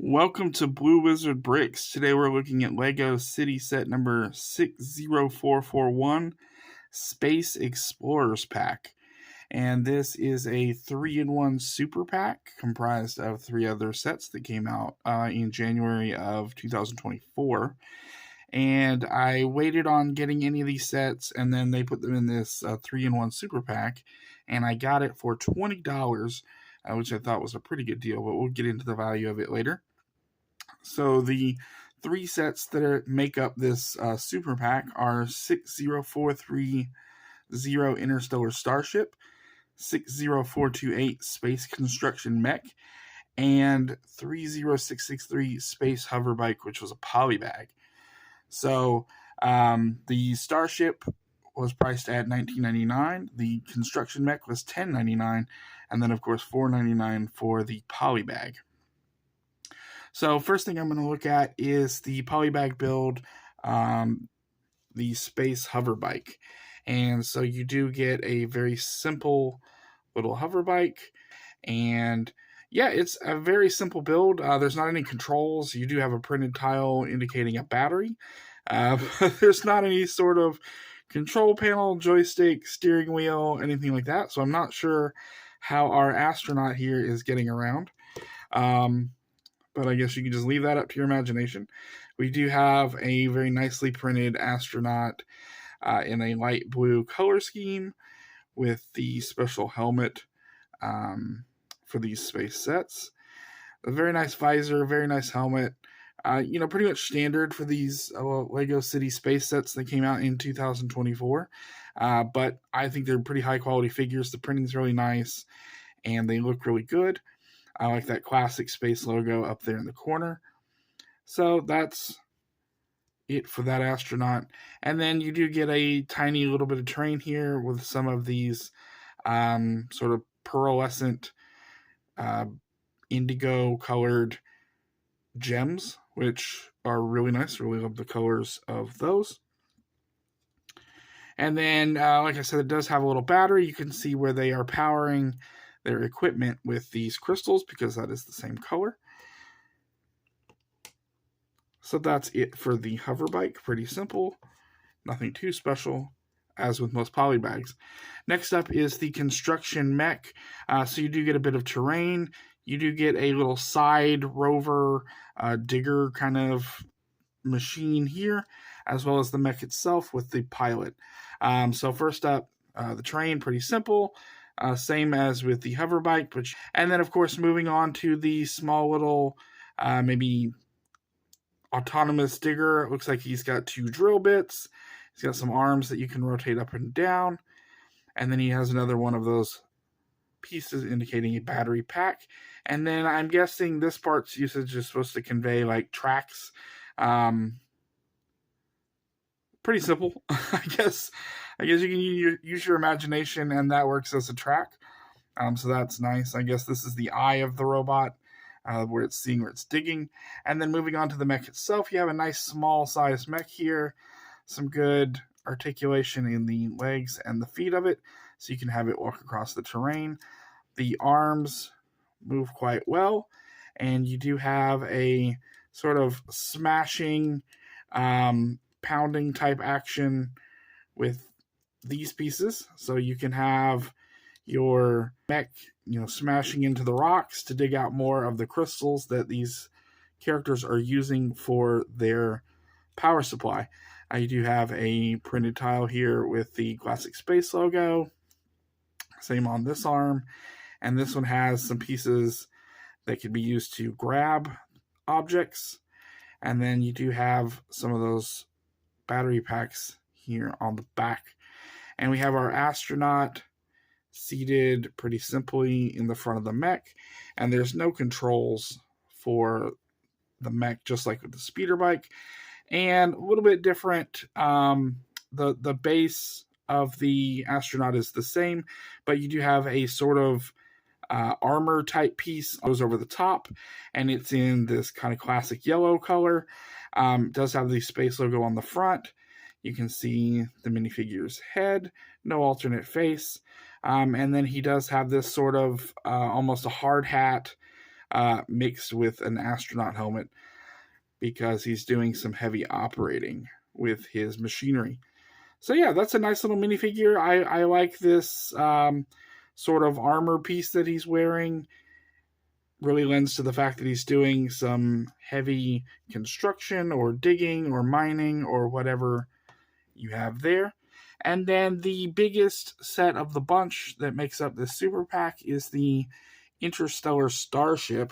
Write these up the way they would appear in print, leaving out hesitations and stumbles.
Welcome to Blue Wizard Bricks. Today we're looking at LEGO City Set number 60441, Space Explorers Pack. And this is a 3-in-1 super pack comprised of 3 other sets that came out in January of 2024. And I waited on getting any of these sets, and then they put them in this 3-in-1 super pack, and I got it for $20, which I thought was a pretty good deal, but we'll get into the value of it later. So the 3 sets that make up this super pack are 60430 Interstellar Starship, 60428 Space Construction Mech, and 30663 Space Hoverbike, which was a polybag. So the Starship was priced at $19.99, the Construction Mech was $10.99, and then of course $4.99 for the polybag. So first thing I'm going to look at is the polybag build, the Space Hoverbike. And so you do get a very simple little hoverbike. And yeah, it's a very simple build. There's not any controls. You do have a printed tile indicating a battery. There's not any sort of control panel, joystick, steering wheel, anything like that. So I'm not sure how our astronaut here is getting around. But I guess you can just leave that up to your imagination. We do have a very nicely printed astronaut in a light blue color scheme with the special helmet for these space sets. A very nice visor, very nice helmet. Pretty much standard for these LEGO City space sets that came out in 2024. But I think they're pretty high quality figures. The printing's really nice, and they look really good. I like that classic space logo up there in the corner. So that's it for that astronaut. And then you do get a tiny little bit of terrain here with some of these sort of pearlescent indigo colored gems, which are really nice. Really love the colors of those. And then, like I said, it does have a little battery. You can see where they are powering their equipment with these crystals because that is the same color. So that's it for the hoverbike. Pretty simple. Nothing too special, as with most polybags. Next up is the construction mech. So you do get a bit of terrain. You do get a little side rover digger kind of machine here, as well as the mech itself with the pilot. So first up, the terrain, pretty simple. Same as with the hoverbike, and then of course moving on to the small little maybe autonomous digger. It looks like he's got 2 drill bits. He's got some arms that you can rotate up and down, and then he has another one of those pieces indicating a battery pack. And then I'm guessing this part's usage is supposed to convey like tracks. Pretty simple. I guess you can use your imagination, and that works as a track. So that's nice. I guess this is the eye of the robot, where it's seeing where it's digging. And then moving on to the mech itself, you have a nice small size mech here. Some good articulation in the legs and the feet of it, so you can have it walk across the terrain. The arms move quite well, and you do have a sort of smashing, pounding type action with these pieces. So you can have your mech, smashing into the rocks to dig out more of the crystals that these characters are using for their power supply. You do have a printed tile here with the classic space logo. Same on this arm. And this one has some pieces that can be used to grab objects. And then you do have some of those battery packs here on the back. And we have our astronaut seated pretty simply in the front of the mech. And there's no controls for the mech, just like with the speeder bike. And a little bit different. The base of the astronaut is the same, but you do have a sort of armor type piece goes over the top, and it's in this kind of classic yellow color. It does have the space logo on the front. You can see the minifigure's head, no alternate face. And then he does have this sort of almost a hard hat mixed with an astronaut helmet because he's doing some heavy operating with his machinery. So yeah, that's a nice little minifigure. I like this sort of armor piece that he's wearing. Really lends to the fact that he's doing some heavy construction or digging or mining or whatever you have there. And then the biggest set of the bunch that makes up this super pack is the Interstellar Starship.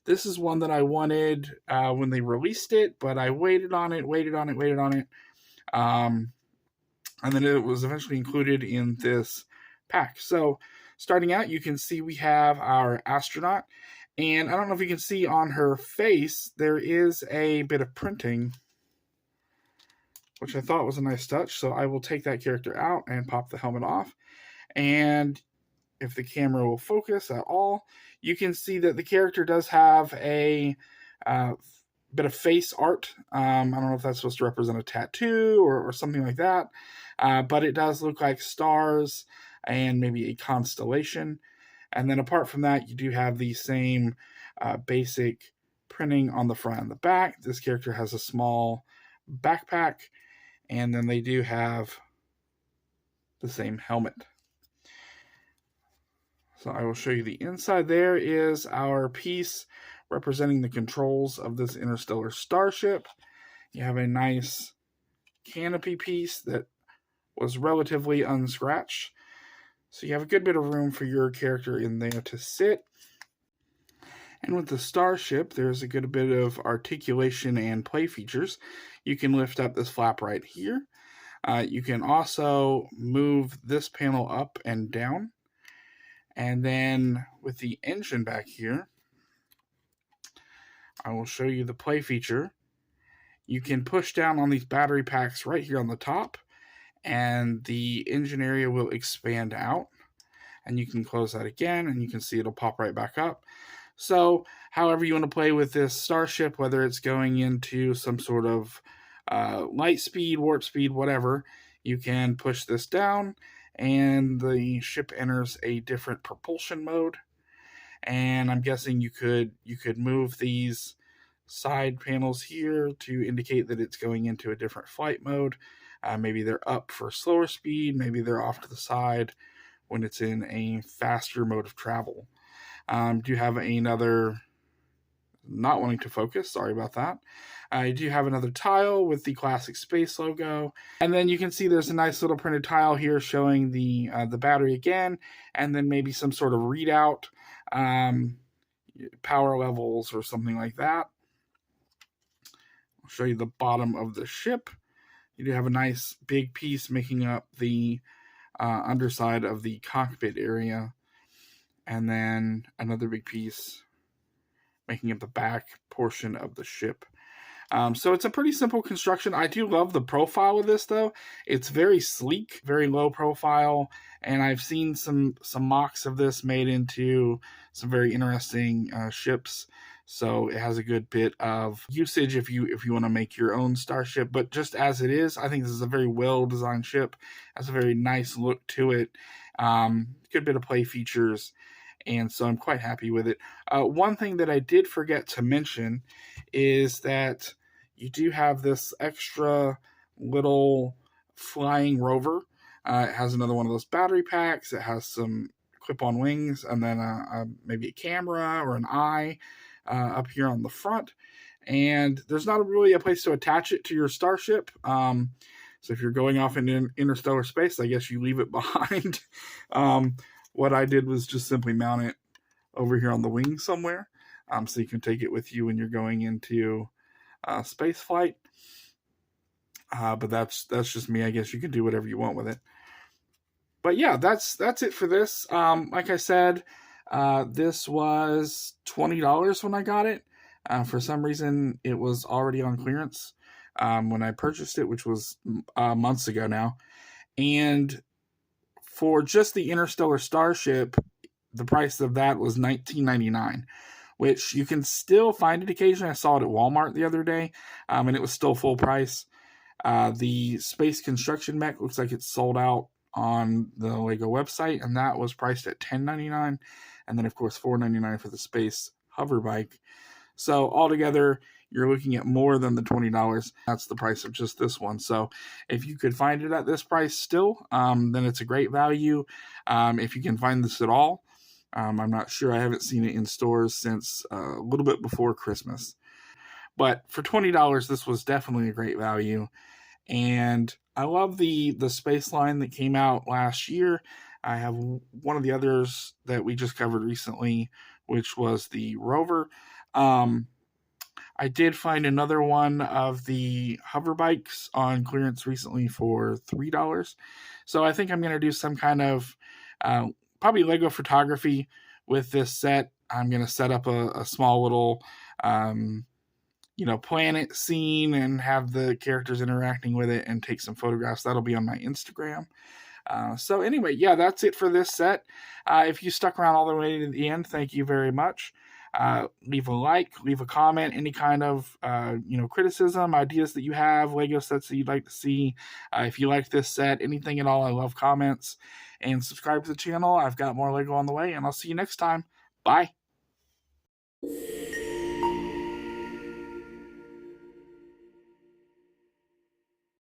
This is one that I wanted when they released it, but I waited on it. And then it was eventually included in this pack. So starting out, you can see we have our astronaut. And I don't know if you can see on her face, there is a bit of printing, which I thought was a nice touch. So I will take that character out and pop the helmet off. And if the camera will focus at all, you can see that the character does have a bit of face art. I don't know if that's supposed to represent a tattoo or something like that, but it does look like stars and maybe a constellation. And then apart from that, you do have the same basic printing on the front and the back. This character has a small backpack, and then they do have the same helmet. So I will show you the inside. There is our piece representing the controls of this interstellar starship. You have a nice canopy piece that was relatively unscratched. So you have a good bit of room for your character in there to sit. And with the starship, there's a good bit of articulation and play features. You can lift up this flap right here. You can also move this panel up and down. And then with the engine back here, I will show you the play feature. You can push down on these battery packs right here on the top, and the engine area will expand out. And you can close that again, and you can see it'll pop right back up. So however you want to play with this starship, whether it's going into some sort of light speed, warp speed, whatever, you can push this down, and the ship enters a different propulsion mode. And I'm guessing you could move these side panels here to indicate that it's going into a different flight mode. Maybe they're up for slower speed, maybe they're off to the side when it's in a faster mode of travel. Do you have another, not wanting to focus, sorry about that. I do have another tile with the Classic Space logo. And then you can see there's a nice little printed tile here showing the battery again, and then maybe some sort of readout, power levels or something like that. I'll show you the bottom of the ship. You do have a nice big piece making up the underside of the cockpit area, and then another big piece making up the back portion of the ship. So it's a pretty simple construction. I do love the profile of this, though. It's very sleek, very low profile, and I've seen some mocks of this made into some very interesting ships. So it has a good bit of usage if you want to make your own starship. But just as it is, I think this is a very well-designed ship. It has a very nice look to it. Good bit of play features, and so I'm quite happy with it. One thing that I did forget to mention is that you do have this extra little flying rover. It has another one of those battery packs. It has some clip-on wings, and then maybe a camera or an eye up here on the front. And there's not really a place to attach it to your starship. So if you're going off into interstellar space, I guess you leave it behind. What I did was just simply mount it over here on the wing somewhere, so you can take it with you when you're going into space flight. But that's just me. I guess you can do whatever you want with it. But yeah, that's it for this. Like I said, this was $20 when I got it. For some reason, it was already on clearance when I purchased it, which was months ago now. And for just the Interstellar Starship, the price of that was $19.99, which you can still find it occasionally. I saw it at Walmart the other day, and it was still full price. The Space Construction Mech looks like it's sold out on the Lego website, and that was priced at $10.99, and then of course $4.99 for the Space hover bike. So altogether, you're looking at more than the $20. That's the price of just this one. So if you could find it at this price still, then it's a great value. If you can find this at all, I'm not sure. I haven't seen it in stores since a little bit before Christmas. But for $20, this was definitely a great value. And I love the space line that came out last year. I have one of the others that we just covered recently, which was the Rover. I did find another one of the hover bikes on clearance recently for $3. So I think I'm going to do some kind of probably Lego photography with this set. I'm going to set up a small little planet scene and have the characters interacting with it and take some photographs. That'll be on my Instagram. So anyway, yeah, that's it for this set. If you stuck around all the way to the end, thank you very much. Leave a like, leave a comment, any kind of criticism, ideas that you have, Lego sets that you'd like to see. If you like this set, anything at all, I love comments. And subscribe to the channel. I've got more Lego on the way, and I'll see you next time. Bye.